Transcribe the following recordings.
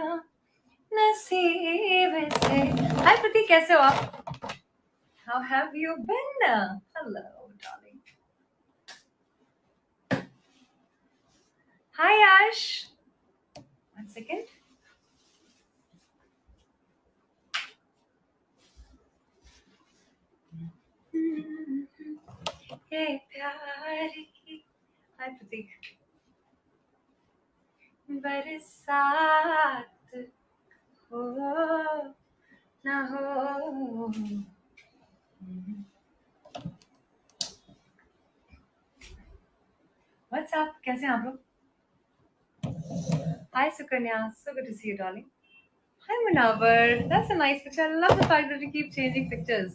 मिला नसीब से। हाय प्रतीक, कैसे हो आप? How have you been? Hello, darling. Hi, Ash. One second. ये प्यार की, हाय प्रतीक, बरसात हो ना हो। What's up? कैसे हैं आप लोग? Hi Sukanya, so good to see you, darling. Hi Munawar, that's a nice picture. I love the fact that you keep changing pictures.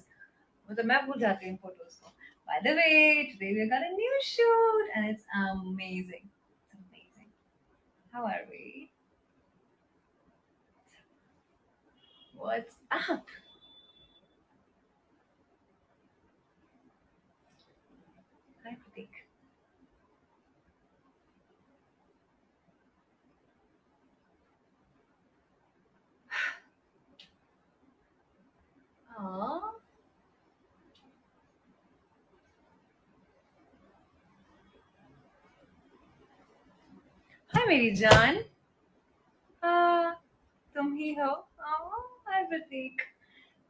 मतलब मैं भूल जाती हूँ photos को. By the way, today we got a new shoot and it's amazing. It's amazing. How are we? What's up? Hi Pratik. Aww. Hi मेरी जान. तुम ही हो. Hi प्रतीक.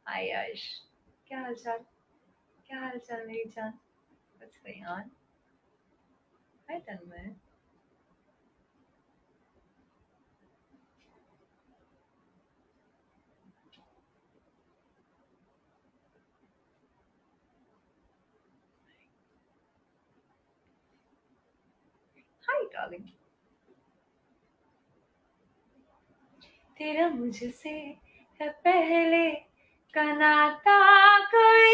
Hi Yash. क्या हालचाल? क्या हालचाल मेरी जान? What's going on? Hi Tanmay. Hi darling. तेरा मुझसे है पहले का नाता कोई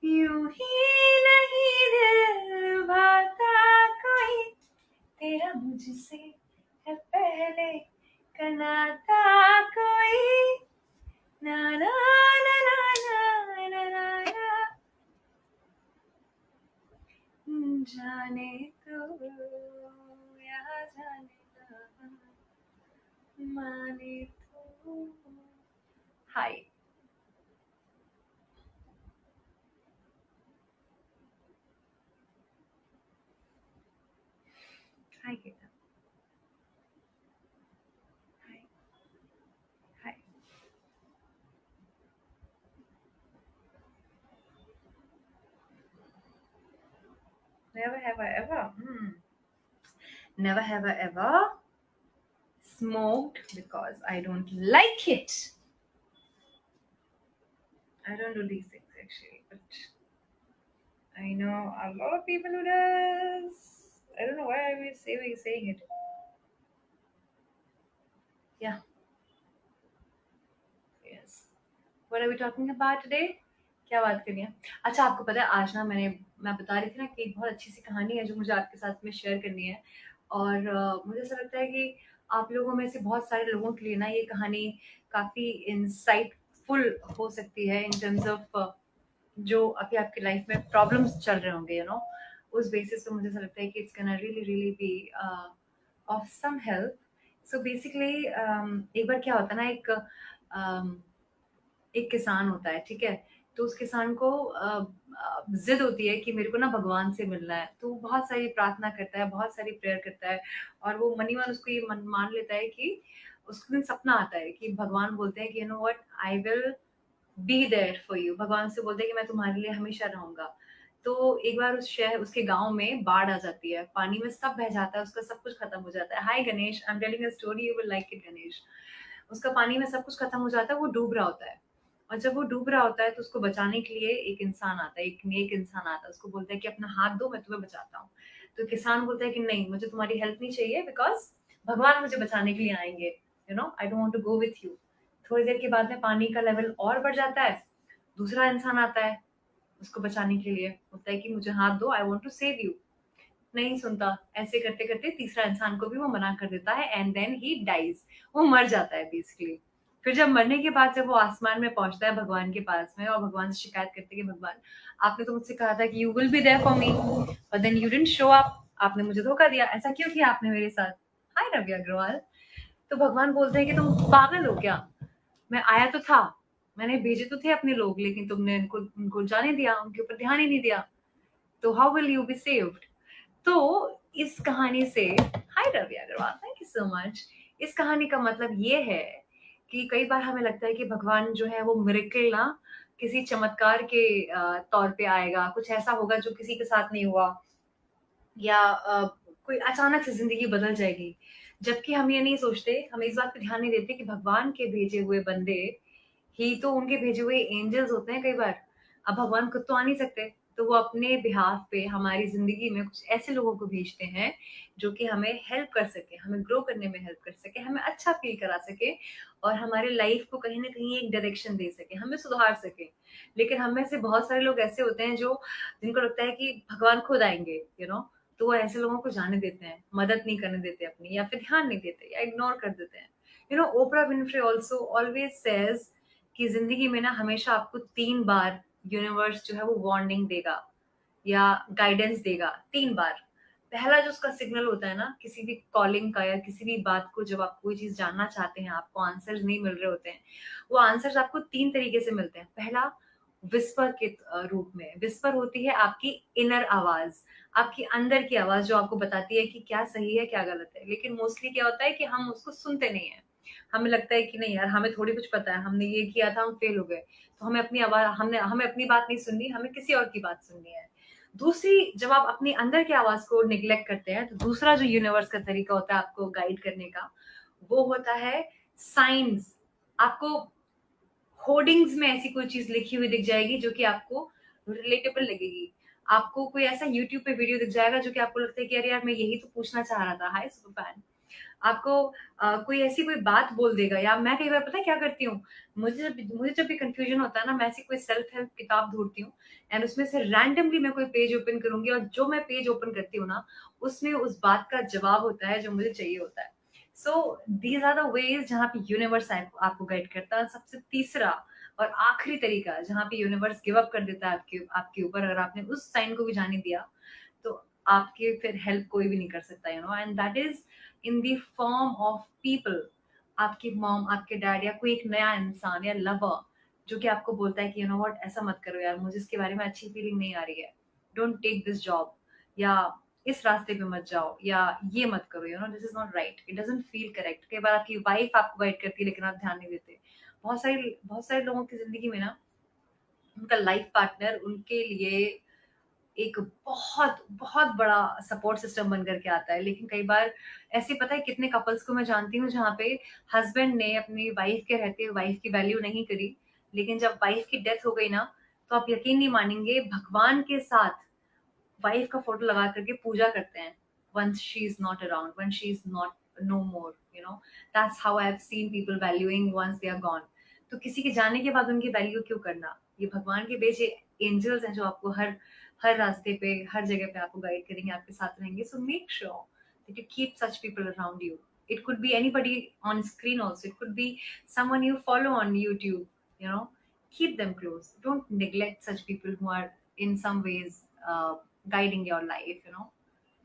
यूं ही नहीं दिल भाता कोई। तेरा मुझसे है पहले का नाता कोई ना ना ना ना ना ना ना ना जाने तो या जाने ना माने तो। हाय. हाय केतन. हाय. हाय. Never have I ever. Never have I ever smoked because I don't like it. I don't do these things actually, but I know a lot of people who does. I don't know why I was saying it. Yeah. Yes. What are we talking about today? क्या बात करनी है? अच्छा, आपको पता है आज ना मैं बता रही थी ना कि एक बहुत अच्छी सी कहानी है जो मुझे आपके साथ में शेयर करनी है और मुझे ऐसा लगता है कि आप लोगों में से बहुत सारे लोगों के लिए ना ये कहानी काफ़ी इंसाइटफुल हो सकती है इन टर्म्स ऑफ जो अभी आपकी लाइफ में प्रॉब्लम्स चल रहे होंगे उस बेसिस पे मुझे ऐसा लगता है कि it's can really really be of some help. So basically एक बार क्या होता है ना um, एक किसान होता है, ठीक है? तो उस किसान को ज़िद होती है कि मेरे को ना भगवान से मिलना है। तो वो बहुत सारी प्रार्थना करता है, बहुत सारी प्रेयर करता है और वो मनी मन उसको ये मान लेता है कि उसको एक सपना आता है कि भगवान बोलते हैं कि you know what, I will be there for you. भगवान से बोलते हैं कि मैं तुम्हारे लिए हमेशा रहूँगा। तो एक बार उसके गाँव में बाढ़ आ जाती है, पानी में सब बह जाता है, उसका सब कुछ खत्म हो जाता है। Hi Ganesh, I am telling a story, you will like it Ganesh. उसका पानी में सब कुछ खत्म हो जाता है, वो डूब रहा होता है। और जब वो डूब रहा होता है तो उसको बचाने के लिए एक इंसान आता है, एक नेक इंसान आता है, उसको बोलता है कि अपना हाथ दो, मैं तुम्हें बचाता हूँ। तो किसान बोलता है कि नहीं, मुझे तुम्हारी हेल्प नहीं चाहिए बिकॉज़ भगवान मुझे बचाने के लिए आएँगे, I don't want to go with you. थोड़ी देर के बाद में पानी का लेवल और बढ़ जाता है, दूसरा इंसान आता है उसको बचाने के लिए, बोलता है कि मुझे हाथ दो, I want to save you. नहीं सुनता, ऐसे करते-करते तीसरा इंसान को भी वो मना कर देता है एंड देन ही डाइज़, वो मर जाता है बेसिकली। फिर जब मरने के बाद जब वो आसमान में पहुँचता है भगवान के पास में और भगवान से शिकायत करते हैं कि भगवान, आपने तो मुझसे कहा था कि you will be there for me, but then you didn't show up, आपने मुझे धोखा दिया, ऐसा क्यों किया आपने मेरे साथ? हाय रवि अग्रवाल। तो भगवान बोलते हैं कि तुम पागल हो क्या? मैं आया तो था, मैंने भेजे तो थे अपने लोग, लेकिन तुमने उनको उनको जाने दिया, उनके ऊपर ध्यान ही नहीं दिया, तो how will you be saved? तो इस कहानी से, hi Ravi Agarwal, thank you so much. इस कहानी का मतलब ये है कि कई बार हमें लगता है कि भगवान जो है वो मिरेकल ना किसी चमत्कार के तौर पे आएगा, कुछ ऐसा होगा जो किसी के साथ नहीं हुआ, या कोई अचानक से जिंदगी बदल जाएगी। जबकि हम ये नहीं सोचते, हम इस बात पे ध्यान नहीं देते कि भगवान के भेजे हुए बंदे ही तो उनके भेजे हुए एंजल्स होते हैं कई बार। अब भगवान खुद तो आ नहीं सकते, तो वो अपने बिहाफ पे हमारी जिंदगी में कुछ ऐसे लोगों को भेजते हैं जो कि हमें हेल्प कर सके, हमें ग्रो करने में हेल्प कर सके, हमें अच्छा फील करा सके, और हमारे लाइफ को कहीं ना कहीं एक डायरेक्शन दे सके, हमें सुधार सके। लेकिन हम में से बहुत सारे लोग ऐसे होते हैं जो, जिनको लगता है कि भगवान खुद आएंगे, तो वो ऐसे लोगों को जाने देते हैं, मदद नहीं करने देते अपनी, या फिर ध्यान नहीं देते, या इग्नोर कर देते हैं। Oprah Winfrey also always says कि जिंदगी में ना हमेशा आपको 3 बार यूनिवर्स जो है वो वार्निंग देगा या गाइडेंस देगा, 3 बार। पहला जो उसका सिग्नल होता है ना किसी भी कॉलिंग का, या किसी भी बात को जब आप कोई चीज जानना चाहते हैं, आपको आंसर्स नहीं मिल रहे होते हैं, वो आंसर्स आपको 3 तरीके से मिलते हैं। पहला, विस्पर के रूप में। विस्पर होती है आपकी इनर आवाज, आपकी अंदर की आवाज जो आपको बताती है कि क्या सही है क्या गलत है। लेकिन मोस्टली क्या होता है कि हम उसको सुनते नहीं है, हमें लगता है कि नहीं यार, हमें थोड़ी कुछ पता है, हमने ये किया था, हम फेल हो गए, तो हमें अपनी आवाज, हमें अपनी बात नहीं सुननी, हमें किसी और की बात सुननी है। दूसरी, जब आप अपनी अंदर की आवाज को निग्लेक्ट करते हैं, तो दूसरा जो यूनिवर्स का तरीका होता है आपको गाइड करने का, वो होता है साइंस। आपको होर्डिंग्स में ऐसी कोई चीज लिखी हुई दिख जाएगी जो कि आपको रिलेटेबल लगेगी। आपको कोई ऐसा यूट्यूब पे वीडियो दिख जाएगा जो कि आपको लगता है कि अरे यार, मैं यही तो पूछना चाह रहा था, हाय सुपर फैन। आपको कोई ऐसी कोई बात बोल देगा, या मैं कई बार पता है क्या करती हूँ, मुझे जब भी कंफ्यूजन होता है ना, मैं ऐसी कोई सेल्फ हेल्प किताब ढूंढती हूँ, एंड उसमें से रैंडमली मैं कोई पेज ओपन करूंगी, और जो मैं पेज ओपन करती हूँ ना, उसमें उस बात का जवाब होता है जो मुझे चाहिए होता है। So these are the ways जहाँ पे यूनिवर्स आपको गाइड करता है। सबसे तीसरा और आखिरी तरीका जहाँ पे यूनिवर्स गिव अप कर देता है आपके आपके ऊपर, अगर आपने उस साइन को भी जाने दिया, तो आपके फिर हेल्प कोई भी नहीं कर सकता, and that is in the form of people. आपकी मॉम, आपके डैड, या कोई एक नया इंसान या लवर जो कि आपको बोलता है कि व्हाट, ऐसा मत करो यार, मुझे इसके बारे में अच्छी फीलिंग नहीं आ रही है, डोंट टेक दिस जॉब, या इस रास्ते पे मत जाओ, या ये मत करो, this is not right, it doesn't feel correct. कई बार आपकी वाइफ आपको गाइड करती है, लेकिन आप ध्यान नहीं देते। बहुत सारे लोगों की जिंदगी में ना, उनका लाइफ पार्टनर उनके लिए एक बहुत बहुत बड़ा सपोर्ट सिस्टम बन करके आता है। लेकिन कई बार ऐसे, पता है कितने कपल्स को मैं जानती हूँ जहाँ पे हस्बैंड ने अपनी वाइफ के रहते हुए वाइफ की वैल्यू नहीं करी, लेकिन जब वाइफ की डेथ हो गई ना, तो आप यकीन नहीं मानेंगे, भगवान के साथ वाइफ का फोटो लगा करके पूजा करते हैं, once she is not around, when she is not no more, that's how I have seen people valuing once they are gone। तो किसी के जाने के बाद उनकी वैल्यू क्यों करना? ये भगवान के भेजे एंजल्स हैं जो आपको हर हर रास्ते पे, हर जगह पे आपको गाइड करेंगे, आपके साथ रहेंगे। So make sure that you keep such people around you. It could be anybody on screen also, it could be someone you follow on YouTube, you know keep them close, don't neglect such people who are in some ways guiding your life,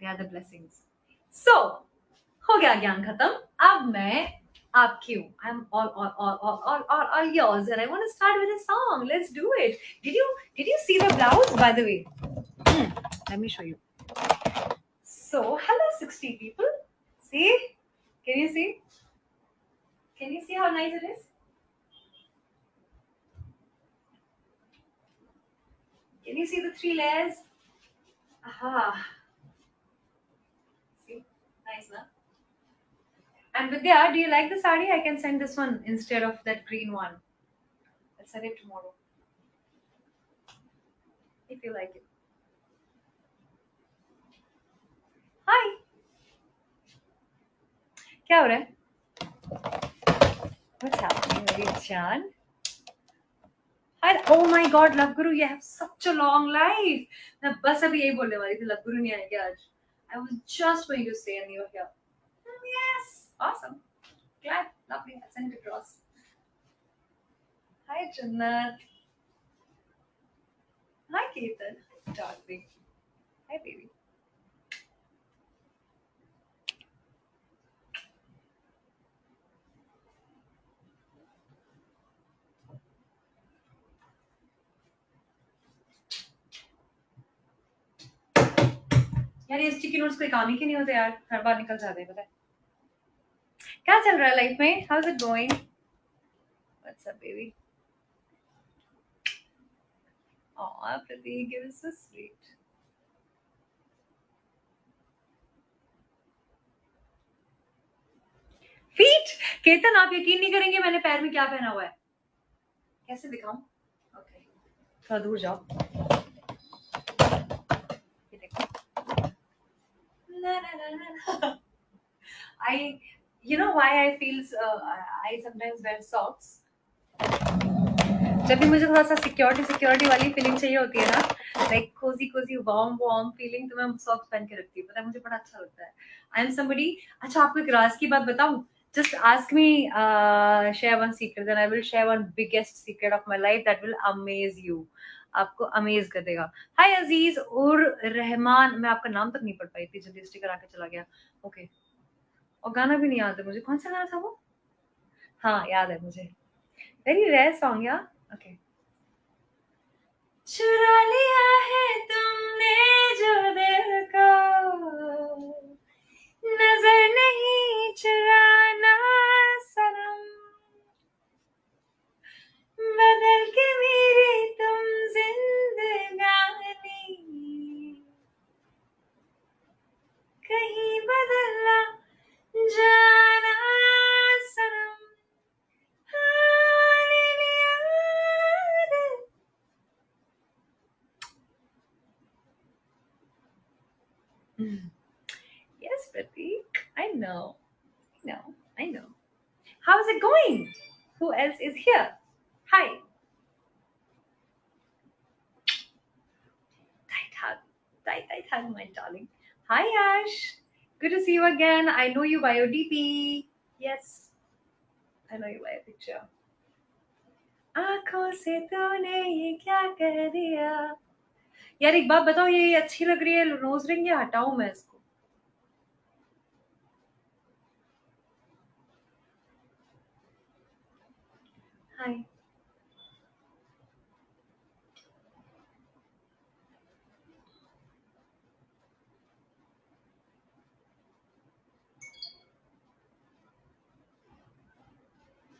they are the blessings। So हो गया ज्ञान खत्म। अब मैं आपकी हूँ, I am all yours, and I want to start with a song, let's do it। did you see the blouse, by the way? Let me show you। So hello 60 people, see, can you see, how nice it is? Can you see the 3 layers? Aha, see, nice na? And Vidya, do you like the sari? I can send this one instead of that green one. I'll send it tomorrow if you like it। Hi, क्या हो रहा है? What's happening, मेरी जान? Hi, oh my God, Love Guru, you have such a long life। मैं बस अभी यही बोलने वाली थी, Love Guru नहीं आएंगे आज। I was just going to say, and you're here। Yes, awesome, glad, lovely, I'll send it across। Hi, Jannat। Hi, Ketan। Hi, darling। Hi, baby। अरे स्टिकी नोट्स कोई काम ही के नहीं होते यार, हर बार निकल जाते हैं, पता है। क्या चल रहा है लाइफ में? How is it going? What's up baby? Oh, Prateek, you're so sweet. Feet? Ketan, आप यकीन नहीं करेंगे मैंने पैर में क्या पहना हुआ है। कैसे दिखाऊं? ओके, थोड़ा दूर जाओ। ये देखो। I, you know why I feel I sometimes wear socks? जब भी मुझे थोड़ा सा सिक्योरिटी वाली फीलिंग चाहिए होती है ना, like cozy cozy warm feeling, तो मैं सॉक्स पहन के रखती हूँ, पता है मुझे बड़ा अच्छा लगता है। I am somebody. अच्छा, आपको एक राज की बात बताऊं? Just ask me, share one secret, then I will share one biggest secret of my life that will amaze you. आपको अमेज कर देगा। हाय अजीज उर रहमान, मैं आपका नाम तक नहीं पढ़ पाई थी, जल्दी स्टिकर आके चला गया। ओके, और गाना भी नहीं याद है मुझे, कौन सा गाना था वो? हाँ याद है मुझे, वेरी रेयर सॉन्ग यार। ओके, चुरा लिया है तुमने जो दिल को, नजर नहीं चुराना सनम, बदल के मेरी तुम जिंदगानी, कहीं बदलना जाना सनम, हाने याद। Yes, Pratik. I know. I know. I know. How's it going? Who else is here? Hi. Tight hug. Tight hug, my darling. Hi, Ash. Good to see you again. I know you by your DP. Yes, I know you by a picture. आंखों से तूने ये क्या कह दिया? यार एक बात बताओ, ये अच्छी लग रही है नोज रिंग, या हटाऊं मैं इसको? हाय।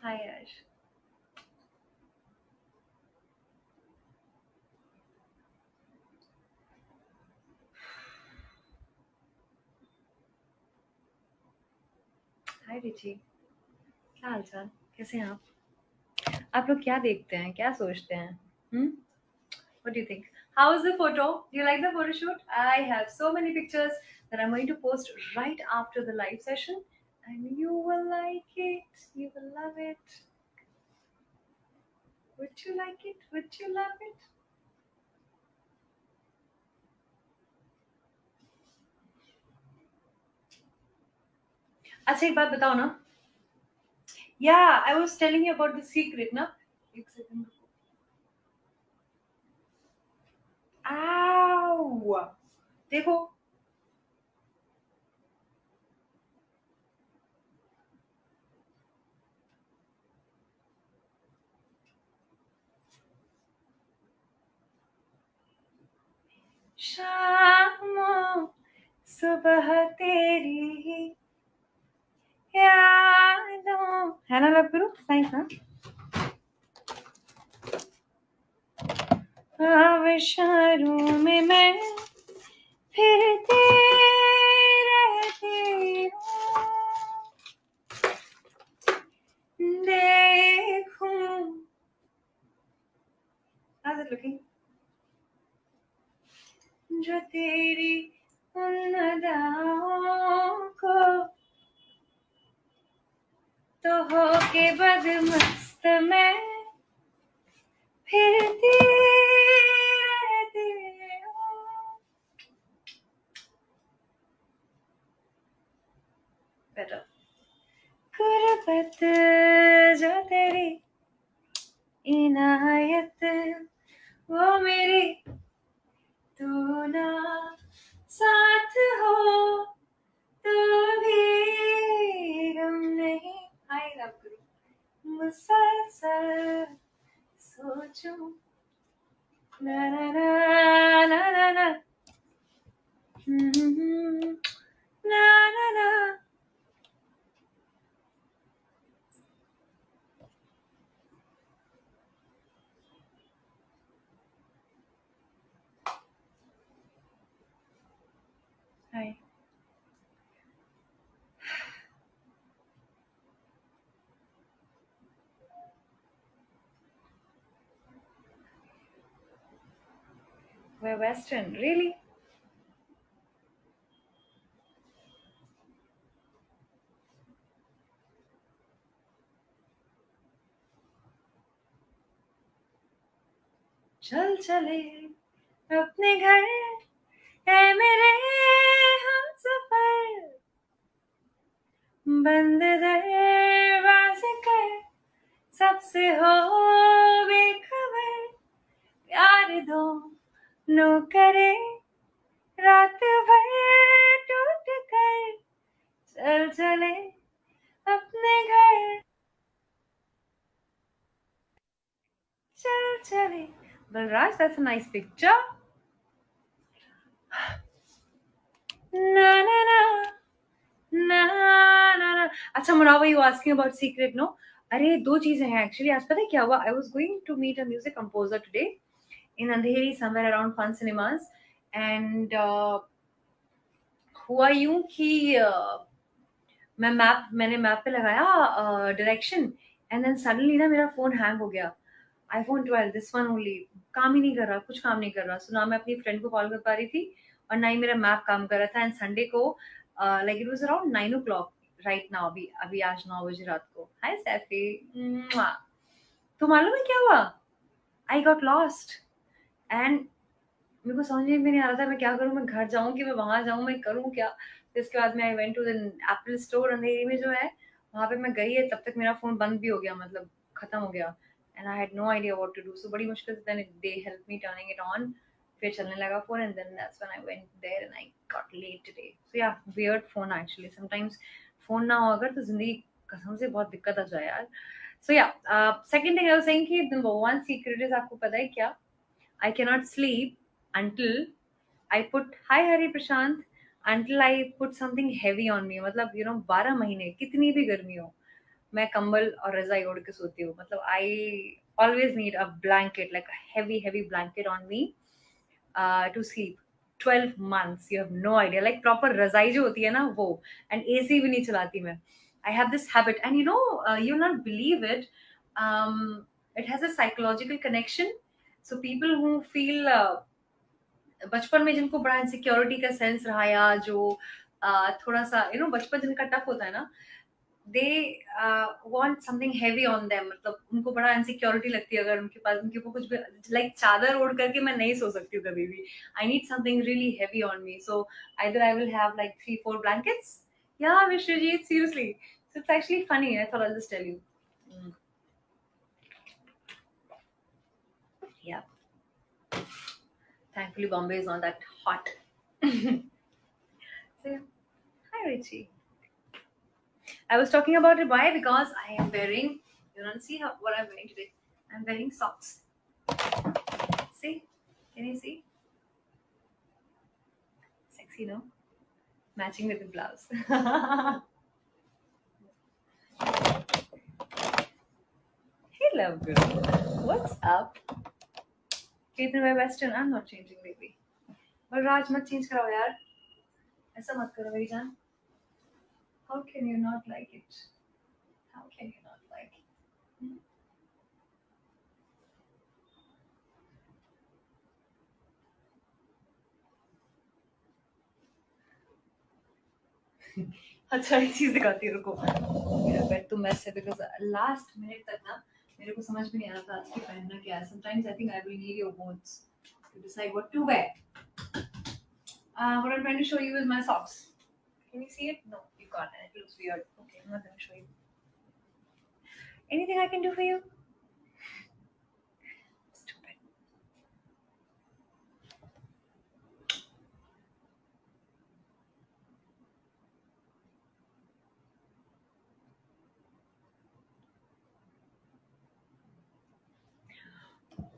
हाय आश। हाय रिची, क्या हाल चाल, कैसे हैं आप लोग क्या देखते हैं, क्या सोचते हैं? हम्म, what do you think? How is the photo? Do you like the photo shoot? I have so many pictures that I'm going to post right after the live session, and you will like it, you will love it. Would you like it? Would you love it? अच्छा एक बात बताओ ना। Yeah, I was telling you about the secret ना। एक second. Ow! देखो। शामों सुबह तेरी यादों, है ना लव गुरु? थैंक्स ना। आबशारों में मैं फिरती रहती हूँ, देखूं। How's it looking? जो तेरी उन अदाओं को तो होके बदमस्त मैं फिरती रहती हूँ। Better. गुर्बत जो तेरी इनायत, वो मेरी तू ना साथ हो तो भी गम नहीं। हाय लव गुरु, मुसलसल सोचूं, ना ना ना ना ना ना Mhm. Na na na. Hi. We're Western, really? चल चले अपने घर है मेरे हम सफर बंद दरवाजे कर सबसे हो बेखबर प्यार दो नो करे रात भर टूट कर चल चले अपने घर चल चले Balraj, that's a nice picture. Na na na ना ना ना अच्छा मुनावा you asking about secret no अरे दो चीजें हैं एक्चुअली आज पता है क्या हुआ I was going to meet a music composer today in Andheri somewhere around Fun Cinemas and हुआ यूं कि मैंने मैप पे लगाया डायरेक्शन एंड देन सडनली ना मेरा फोन हैंग हो गया आईफोन 12 दिस वन ओनली काम ही नहीं कर रहा कुछ काम नहीं कर रहा सो ना मैं अपनी फ्रेंड को कॉल कर पा रही थी और ना ही मेरा मैप काम कर रहा था एंड संडे को like it was around 9 o'clock right now अभी अभी आज 9 बजे रात को हाय सैफी तो मालूम है क्या हुआ आई गॉट लॉस्ट एंड मेरे को समझ में नहीं आ रहा था मैं क्या करूँ मैं घर जाऊँ कि मैं वहां जाऊँ मैं करूँ क्या फिर इसके बाद में I went to the Apple store Andheri में जो है वहां पे मैं गई है तब तक मेरा फोन बंद भी हो गया मतलब खत्म हो गया and I had no idea what to do so बड़ी मुश्किल से then they help me turning it on फिर चलने लगा phone and then that's when I went there and I got late today so yeah weird phone actually sometimes phone ना हो अगर तो जिंदगी कसम से बहुत दिक्कत आ जाए यार सो या second thing I was saying कि नंबर वन सीक्रेट इज आपको पता है क्या I cannot sleep until I put hi Hari Prashant until I put something heavy on me मतलब 12 महीने कितनी भी गर्मी हो मैं कंबल और रजाई ओढ़ के सोती हूँ मतलब I always need a blanket like heavy blanket on me to sleep 12 months you have no idea like proper रजाई जो होती है ना वो एंड एसी भी नहीं चलाती मैं I have this habit and you'll not believe it um, it has a psychological connection so people who feel बचपन में जिनको बड़ा इनसिक्योरिटी का सेंस रहा या जो थोड़ा सा बचपन जिनका टफ होता है ना they want something heavy on them मतलब उनको बड़ा इनसिक्योरिटी लगती है अगर उनके ऊपर कुछ भी लाइक चादर ओढ़ करके मैं नहीं सो सकती हूँ कभी भी I need something really heavy on me so either I will have like 3-4 blankets yeah Vishwajit seriously so it's actually funny I thought I'll just tell you yeah thankfully Bombay is not that hot so yeah. Hi Richie. I was talking about it. Why? Because I am wearing. You don't see what I'm wearing today. I'm wearing socks. See? Can you see? Sexy, no? Matching with the blouse. Hey, love girl. What's up? Keeping my western. I'm not changing, baby. But Raj, मत change कराओ यार. ऐसा मत करो मेरी जान. How can you not like it? How can you not like it? अच्छा एक चीज दिखाती हूँ रुको मेरा बेड तो मैस है बिकॉज लास्ट मिनट तक ना मेरे को समझ में नहीं आ रहा था आज के पहनना क्या है sometimes I think I will need your bones to decide what to wear. What I'm trying to show you is my socks. Can you see it? No, you can't. And it looks weird. Okay, I'm not going to show you. Anything I can do for you? Stupid.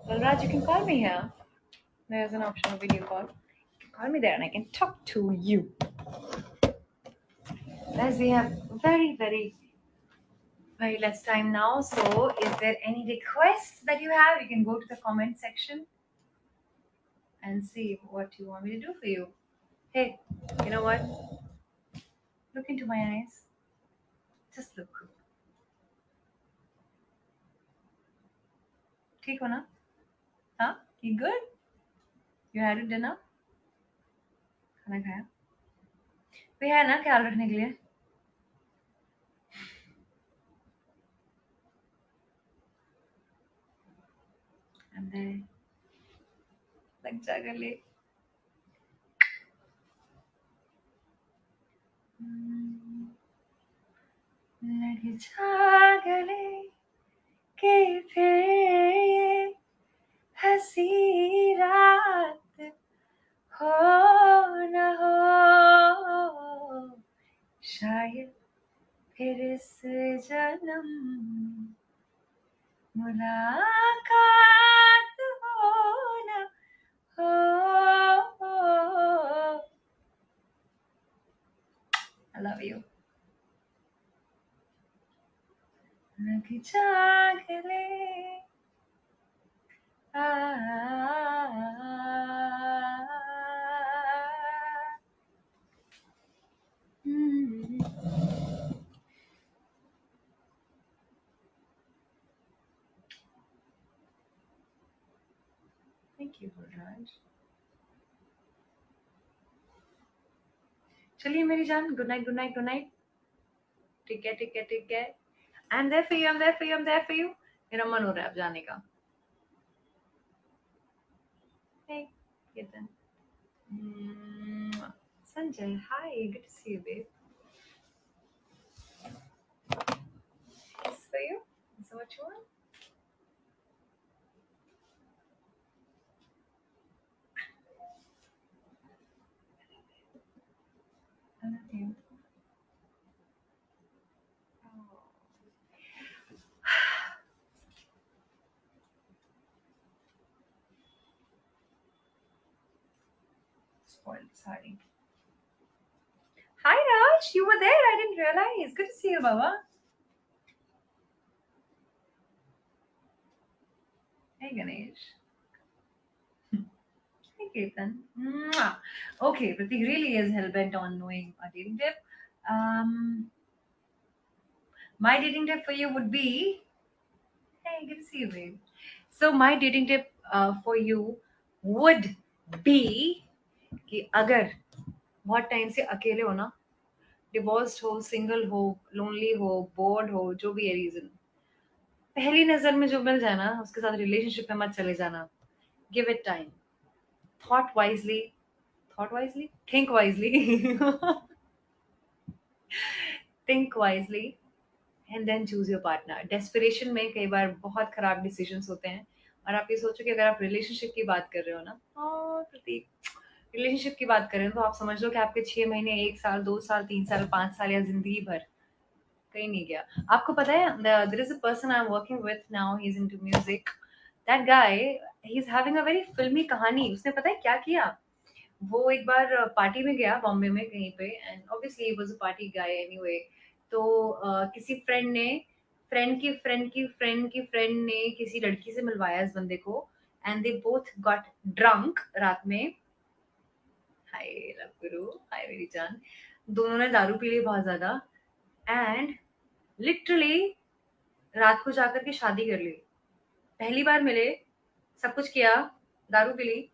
Well, Raj, you can call me here. There's an option of video call. Call me there and I can talk to you. As we have very less time now, so is there any requests that you have? You can go to the comment section and see what you want me to do for you. Hey, you know what? Look into my eyes. Just look. ठीक हो ना? हाँ? You good? You had your dinner? खाना खाया? कोई है ना ख्याल रखने के लिए? अंदर लग जा गले. लग जा गले के फिर ये हंसी रात हो न हो, शायद फिर इस जन्म मुलाकात हो न हो. I love you. लग जा गले. Thank you, Raj. चलिए मेरी जान, good night good night good night. ठीक है ठीक है ठीक है. I am there for you, I am there for you, I am there for you. मेरा मन हो रहा है अब जाने का. Hey, Ketan. Sanjay, hi, good to see you, babe. This for you? Is that what you want? I love you. Oh. Spoiled, sorry. Hi, Raj, you were there. I didn't realize. Good to see you, Baba. Hey, Ganesh. Hey, Ketan. Mwah. Okay, Pratik really is hell-bent on knowing a dating tip. Um, my dating tip for you would be, hey, good to see you, babe. So my dating tip for you would be कि अगर बहुत time से अकेले हो ना, divorced हो, single हो, lonely हो, बोर्ड हो, जो भी है रीजन, पहली नजर में जो मिल जाए ना उसके साथ रिलेशनशिप में मत चले जाना. Give it time. Thought wisely. Thought wisely, think wisely. Think wisely and then choose your partner. Desperation में कई बार बहुत खराब डिसीजंस होते हैं. और आप ये सोचो कि अगर आप रिलेशनशिप की बात कर रहे हो ना, प्रतीक, रिलेशनशिप की बात करें तो आप समझ लो कि आपके 6 महीने, 1 साल, 2 साल, 3 साल, 5 साल या जिंदगी भर कहीं नहीं गया. आपको पता है, there is a person I am working with now, he is into music. That guy, he is having a very filmy कहानी. उसने पता है क्या किया? वो एक बार पार्टी में गया बॉम्बे में कहीं पे, and obviously he was a party guy anyway. तो किसी फ्रेंड ने किसी लड़की से मिलवाया इस बंदे को, and they both got drunk रात में. हाय लव गुरु, हाय मेरी जान. दोनों ने दारू पी ली बहुत ज्यादा, एंड लिटरली रात को जाकर के शादी कर ली. पहली बार मिले, सब कुछ किया, दारू पी ली,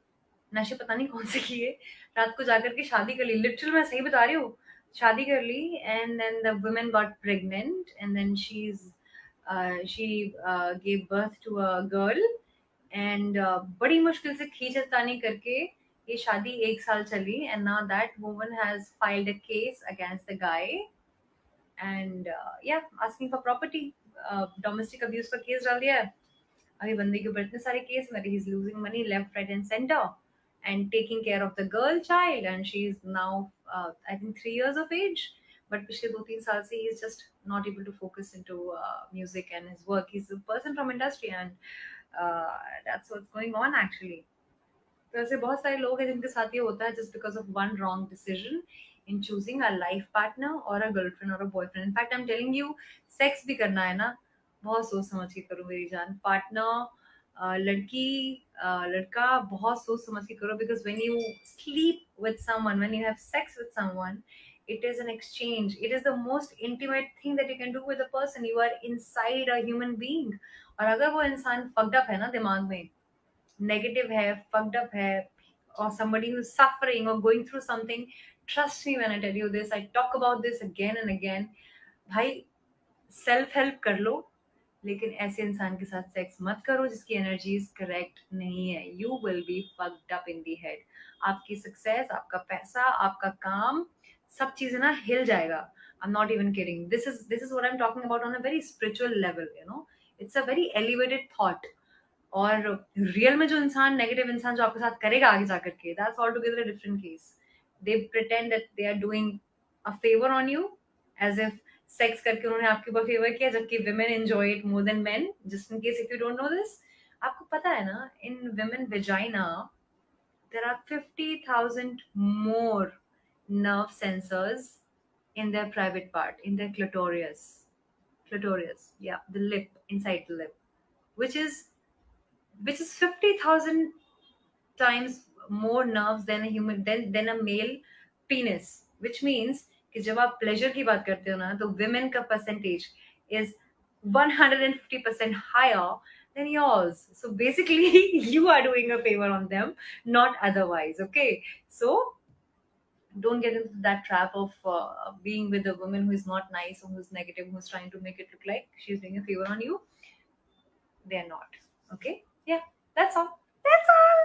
नशे पता नहीं कौन से किए, रात को जाकर के शादी कर ली. लिटरल मैं सही बता रही हूँ. शादी कर ली, and then the women got pregnant, and then she gave birth to a girl. And बड़ी मुश्किल से खींचतानी करके ये शादी 1 साल चली, and now that woman has filed a case against the guy, and yeah asking for property. Domestic abuse का case डाल दिया है. अभी बंदे के ऊपर इतने सारे केस में, he is losing money left right and centre, and taking care of the girl child, and she is now I think 3 years of age. But पिछले 2-3 साल से he is just not able to focus into music and his work. He's a person from industry, and that's what's going on actually. वैसे बहुत सारे लोग हैं जिनके साथ ये होता है just because of one wrong decision in choosing a life partner और अ गर्लफ्रेंड और a boyfriend. In fact I am telling you, sex भी करना है ना, बहुत सोच समझ के करो मेरी जान। पार्टनर, लड़की, लड़का, बहुत सोच समझ के करो, because when you sleep with someone, when you have sex with someone, it is an exchange. It is the most intimate thing that you can do with a person. You are inside a human being. और अगर वो इंसान fucked up है ना दिमाग में, negative है, fucked up है, or somebody who's suffering or going through something, trust me when I tell you this, I talk about this again and again, भाई सेल्फ हेल्प कर लो, लेकिन ऐसे इंसान के साथ सेक्स मत करो जिसकी एनर्जीज करेक्ट नहीं है। You will B fucked up in the head. आपकी सक्सेस, आपका पैसा, आपका काम, सब चीजें ना हिल जाएगा। I am not even kidding, this is what I am talking about on a very spiritual level, you know, it's a very elevated thought. और रियल में जो इंसान, नेगेटिव इंसान जो आपके साथ करेगा आगे जाकर के, that's all together a different case. They pretend that they are doing a favour on you, as if sex करके उन्होंने आपके ऊपर फेवर किया, जबकि women enjoy it more than men. Just in case if you don't know this, आपको पता है ना, in women vagina there are 50,000 more nerve sensors in their private part, in their clitoris, yeah, the lip, inside the lip, which is 50,000 times more nerves than a human, than a male penis, which means कि जब आप pleasure की बात करते हो ना, तो women का percentage is 150% higher than yours. So basically you are doing a favor on them, not otherwise. Okay, so don't get into that trap of being with a woman who is not nice or who's negative, who's trying to make it look like she's doing a favor on you. They're not. Okay, yeah, that's all. That's all.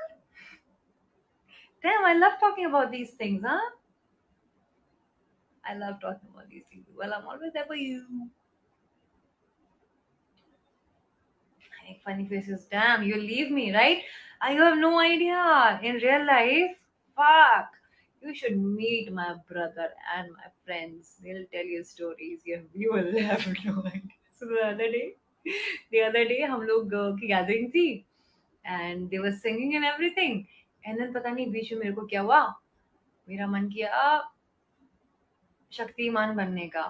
Damn, I love talking about these things, huh? I love talking about these things. Well, I'm always there for you. I make funny faces. Damn, you leave me, right? I have no idea. In real life, fuck. You should meet my brother and my friends. They'll tell you stories. You will have no idea. So the other day, हम लोग की gathering थी, and they were singing and everything. And then पता नहीं बीच में मेरे को क्या हुआ, मेरा मन किया शक्तिमान बनने का।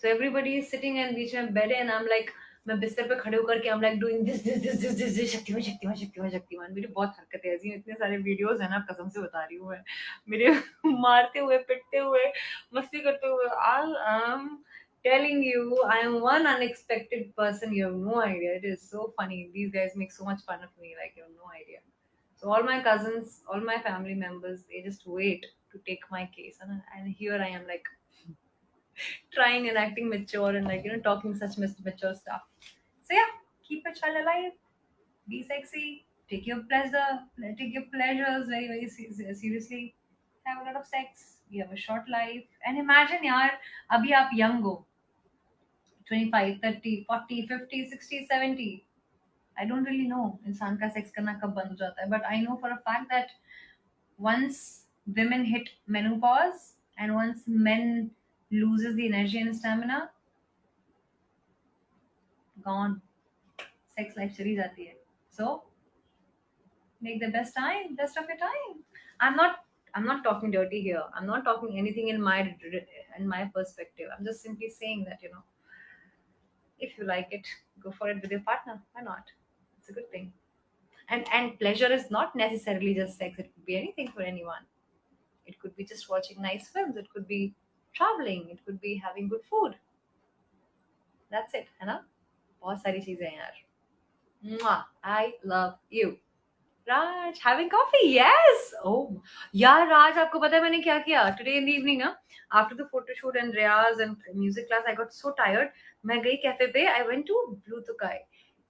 So everybody is sitting and बीच में bed and I am like, मैं बिस्तर पे खड़े होकर के I am like doing this this this this this this, Shaktimaan Shaktimaan Shaktimaan Shaktimaan. मेरी बहुत हरकतें ऐसी हैं, इतने सारे वीडियोस है ना, कसम से बता रही हूँ मैं, मेरे मारते हुए, पिटते हुए, मस्ती करते हुए। I am telling you, I am one unexpected person. You have no idea. It is so funny. These guys make so much fun of me, like you have no idea. So all my cousins, all my family members, they just wait to take my case, and here I am like trying and acting mature and like talking such mature stuff. So yeah, keep your child alive, be sexy, take your pleasures very very seriously, have a lot of sex. You have a short life, and imagine yaar, abhi aap young ho, 25, 30, 40, 50, 60, 70. I don't really know इंसान का sex करना कब बंद हो जाता है, but I know for a fact that once women hit menopause and once men loses the energy and stamina, gone, sex life चली जाती है. So make the best of your time. I'm not talking dirty here. I'm not talking anything in my perspective. I'm just simply saying that if you like it, go for it with your partner. Why not? It's a good thing. And pleasure is not necessarily just sex. It could be anything for anyone. It could be just watching nice films. It could be traveling. It could be having good food. That's it, है ना? बहुत सारी चीजें हैं यार. Mwah. I love you. Raj, having coffee, yes. Oh, yeah, Raj, आपको पता है मैंने क्या किया? Today in the evening ना, after the photo shoot and Riyaz and music class, I got so tired. मैं गई कैफे पे, I went to Blue Tokai,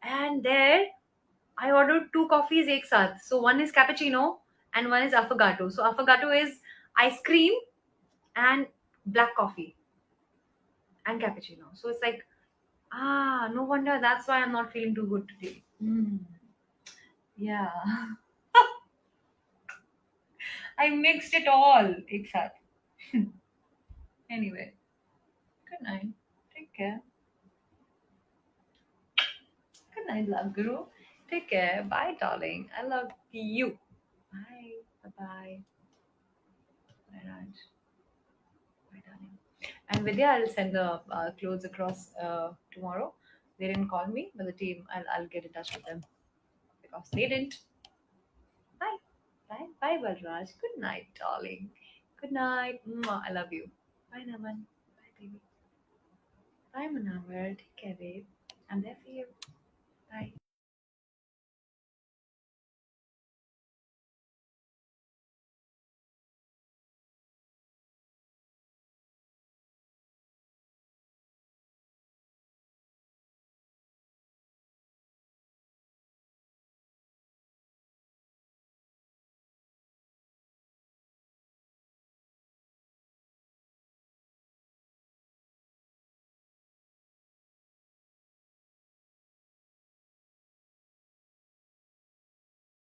and there I ordered 2 coffees एक साथ. So one is cappuccino and one is affogato. So affogato is ice cream and black coffee and cappuccino. So it's like, no wonder that's why I'm not feeling too good today. Yeah. I mixed it all एक साथ. Anyway, good night. Take care. Good night, love guru. Take care. Bye, darling. I love you. Bye. Bye bye. Bye, Raj. Bye, darling. And Vidya, I'll send the clothes across tomorrow. They didn't call me, but the team, I'll get in touch with them because they didn't. Bye. Bye. Bye, Balraj. Good night, darling. Good night. Mwah. I love you. Bye, Naman. Bye, baby. Bye, Manawar. Take care, babe. I'm there for you.